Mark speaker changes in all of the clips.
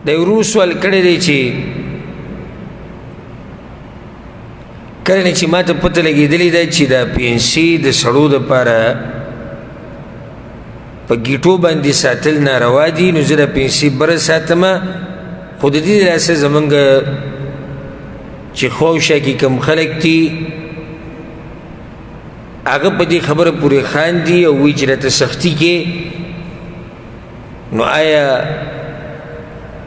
Speaker 1: د ورو سوال کړی دی چې کله نه چې ما ته پته لګېدلې ده چې دا پنسي د سړو دپاره په ګیټو باندې ساتل ناروا دي نو زه د پنسي بره ساتمه خو د دې لاسه زمونږ چې خوشه کې کم خلک دي هغه په دې خبره پورې خاندي او وایي چې راته سختي کې نو آیا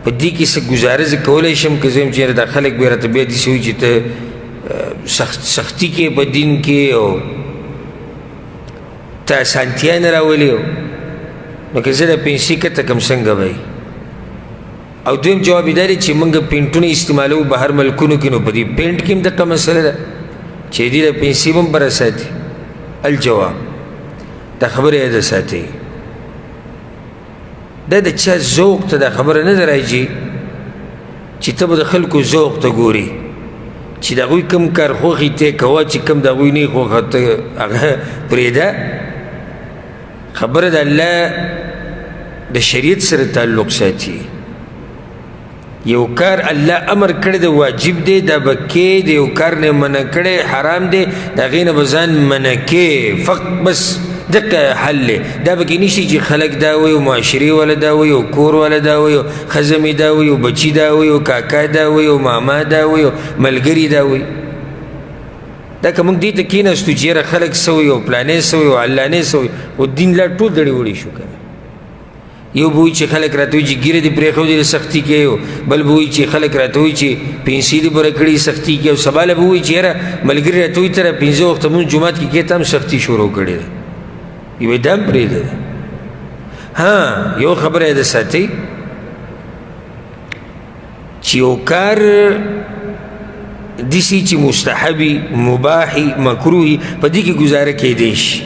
Speaker 1: په دې کې څه ګزاره زه کولی شم که زه یم چې دا خلک بیا راته بیا داسې وایي چې ته سختی کې په دین کې او ته اسانتیا نه راولي نو که زه د پنسي کته کم څنګه به او دویم جواب یې دا دی چې موږ پینټونه استعمالوو بهر ملکونو کې نو په دې پینټ کې هم دقه مسله ده چې دې د پنسي هم بره ساتي الجواب دا خبره یاده ساتئ دا د چا ذوق ته دا خبره نه ده راځي چې ته به د خلکو ذوق ته ګوري چې د هغوی کوم کار خوښي ته کوه چې کوم د هغوی نه خوښه ته هغه پرېږده خبره د الله د شریعت سره تعلق ساتي یو کار الله امر کړی د واجب دی دا به کې د یو کار نه منع کړی حرام دی د هغې نه به ځان منع کې فقط بس دقه حل دی دا به کې نشي چې خلک دا وایي او معاشرې والا دا وایي او کور والا دا وایي او ښځه مې دا وایي او بچي دا وایي او کاکا دا وایي او ماما دا وایي او ملګري دا وایي دا که موږ دې ته کېناستو چې یاره خلک څه وایي او پلانې څه وایي او علانې څه وایي او دین لا ټول دړې وړې شو که یو به وایي چې خلک راته وایي چې ږیره دې پرېښودې د سختي کې او بل به وایي چې خلک راته وایي چې پنسي دې بره کړي سختي کې او سبا له به وایي چې یاره ملګري راته وایي ته را 5 وخته مونځ جومات کې کې ته هم سختي شروع کړې ده یوه دا هم پرېږده ده ها یو خبره یې د ساتئ چې یو کار داسې چې مستحبي مباحي مکروهي په دې کې ګزاره کیدی شي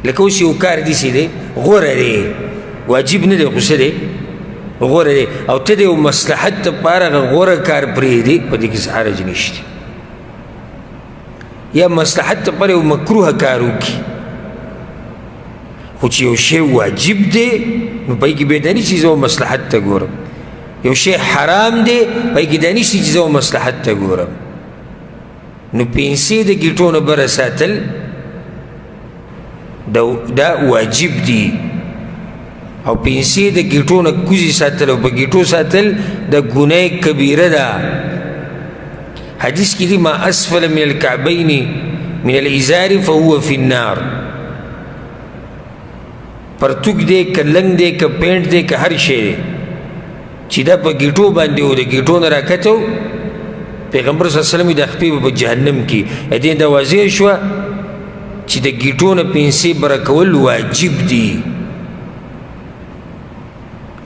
Speaker 1: لکه اوس یو کار داسې دی غوره دی واجب نه دی خو څه دی غوره دی او ته د یو مصلحت دپاره هغه غوره کار پرېږدې په دې کې څه حرج نشته یا مصلحت دپاره یو مکروه کار وکړي خو چې یو شی واجب دی نو په کې بیا دا نه چې زه مصلحت ته ګورم یو شی حرام دی په کې دا نشته چې زه مصلحت ته ګورم نو پنسي د ګیټو نه بره ساتل دا واجب دی او پنسي د ګیټو نه کوزي ساتل او په ګیټو ساتل د ګناه کبیره ده حدیث کې دی ما اسفل من الكعبین من الازار فهو فی النار پرتوک دی که لنګ دی که پینټ دی که هر شی دی چې دا په ګیټو باندې و د ګیټو نه راکته پیغمبر صلی الله علیه وسلم د خپې په جهنم کې دې دا واضح شوه چې د ګیټو نه پنسي بره کول واجب دي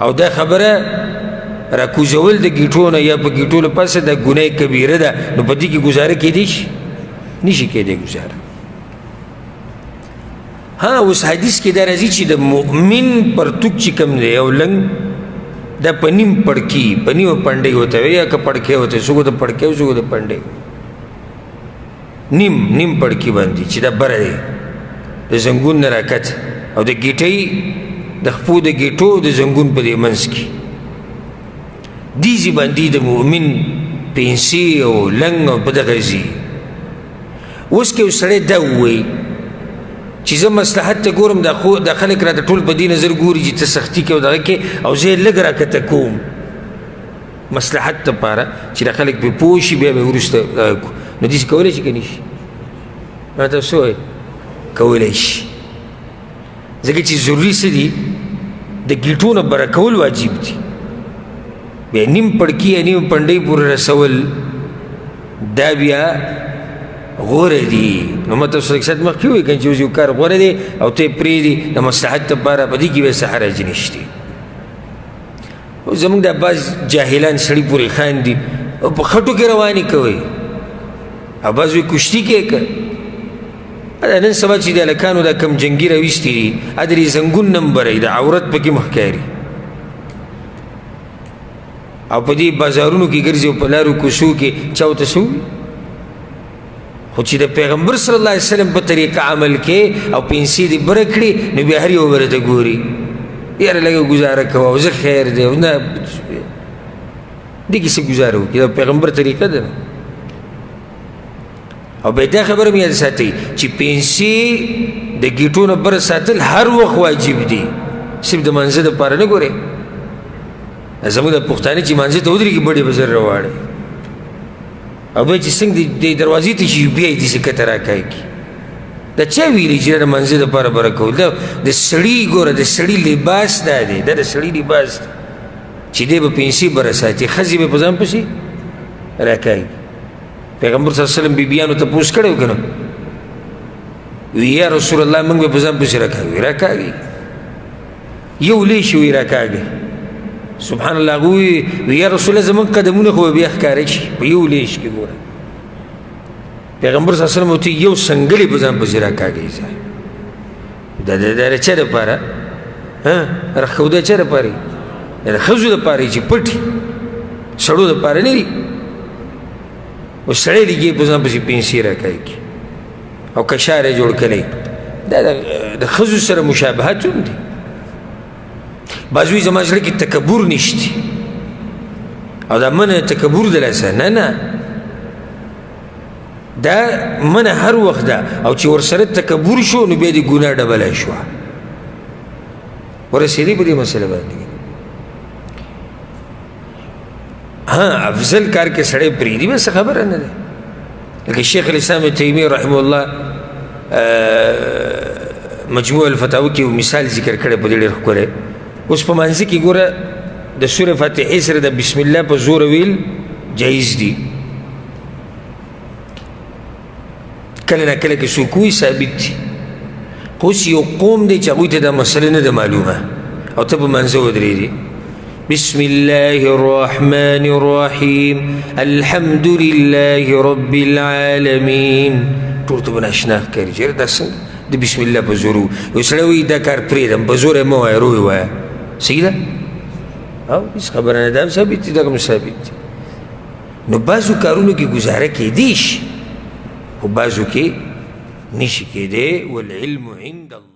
Speaker 1: او دا خبره راکوزول د ګیټو نه یا په ګیټو له پاسه د ګناه کبیره ده نو په دې کې ګزاره کیدی شي نشي کیدی ګزاره ها اوس حدیث کې دا راځي چې د مؤمن پرتوک چې کوم دی او لنګ دا په نیم پړکي په نیمه پنډۍ ہوتا ہے یا که پړکې ہوتا ہے څوک د پړکې او څوک د پنډۍ نیم پړکي باندې چې دا بره دی د زنګون نه راکته او د ګیټۍ د خپو د ګیټو د زنګون په دې منځ کې دیزی باندې د مؤمن پنسي او لنګ او په دغه ځي اوس که یو سړی دا ووایي چې زه مصلحت ته ګورم دا خلک راته ټول په دې نظر ګوري چې ته سختي کې او دغه کې او زه یې لږ راکته کوم مصلحت دپاره چې دا خلک پرې پوه شي بیا به وروسته نو داسې کولی شي که نه شي راته څه وایي کولی شي ځکه چې ضروري څه دي د ګیټو نه بره کول واجب دي بیا نیم پړکي یا نیم پنډۍ پورې رسول دا بیا غوره دي نو مته اوس اکثر مخکې وایي که چې اوس یو کار غوره دی او ته یې پرېږدي د مصلحت دپاره په دې کې بیا څه حرج نشته اوس زموږ دا بعض جاهلان سړي پورې خاندي او په خټو کې روانې کوئ او بعض وایي کشتي کې که دا نن سبا چې د هلکانو دا کم جنګي راویستي دي دا د زنګون نمبرئ د عورت پکې مخکاري او په دې بازارونو کې ګرځي او په لارو کوڅو کې چا ورته څه ووایي خو چې د پیغمبر صلی الله علیه وسلم په طریقه عمل کې او پنسي دې بره کړي نو بیا هر یو ورته ګوري یاره لږه ګزاره کوه او زه خیر دی او نه دې کې څه ګزاره وکړي د پیغمبر طریقه ده او بیا دا خبره مې یاد ساتئ چې پیسې د ګیټو نه بره ساتل هر وخت واجب دي صرف د منځه دپاره نه ګورې زموږ د پښتانه چې منځه ته ودرېږي بډې به زر راواړي او بیا چې څنګه د دروازې ته چې بیا یې داسې کته راکاږي دا چا ویلي چې دا د منځه دپاره بره کول دا د سړي ګوره د سړي لباس دا دی دا د سړي لباس دی چې دی به پیسې بره ساتي ښځې به په ځان پسې راکاږي پیغمبر صلی الله علیه وسلم بیبیانو تپوس کړی و که نه وی یا رسول الله موږ به په ځان پسې راکاږي راکاږي یو لیشي وی راکاږي سبحان الله هغوی وی یا رسول الله زموږ قدمونه خو به بیا ښکاره شي په یو لیش کې ګوره پیغمبر صلی الله علیه وسلم ورته یو سنګلې په ځان پسې راکاږي دا د چا دپاره راښوده چا دپاره د ښځو دپاره چې پټي سړو دپاره نه دي اوس سړی لګي په ځان پسې پیسې راکاږي او کشار یې جوړ کړی دا د ښځو سره مشابهت هم دي بعض وایي زما زړه کې تکبر نشته او دا منه تکبر د لاسه نه دا منه هر وخت ده او چې ورسره تکبر شو نو بیا د ګناه ډبله شوه ورسېدی په دې مسله باندې افضل کار کې سړی پرېږدي بس خبره نه ده لکه شیخ الاسلام ابن تیمیه رحمه الله مجموع الفتاوی کې مثال ذکر کړی په دې ډېر ښکلی اوس په مانځه کې ګوره د سورې فاتحې سره د بسم الله په زوره ویل جایز دي کله نه کله کې څوک وایي ثابت دي خو اوس یو قوم دی چې هغوی ته دا مسله نه ده معلومه او ته په مانځه ودرېږي بسم الله الرحمن الرحيم الحمد لله رب العالمين ټول ته به ناشنا ښکاري چې دا څنګه د بسم الله په زور یو سړی وایي دا کار پرېږدم په زور یې مه وایه روی وایه صحیح ده او هېڅ خبره نه ده هم ثابت دي دغه هم ثابت دي نو بعضو کارونو کې ګزاره کیدی شي خو بعضو کې نشي کیدی والعلم عند الله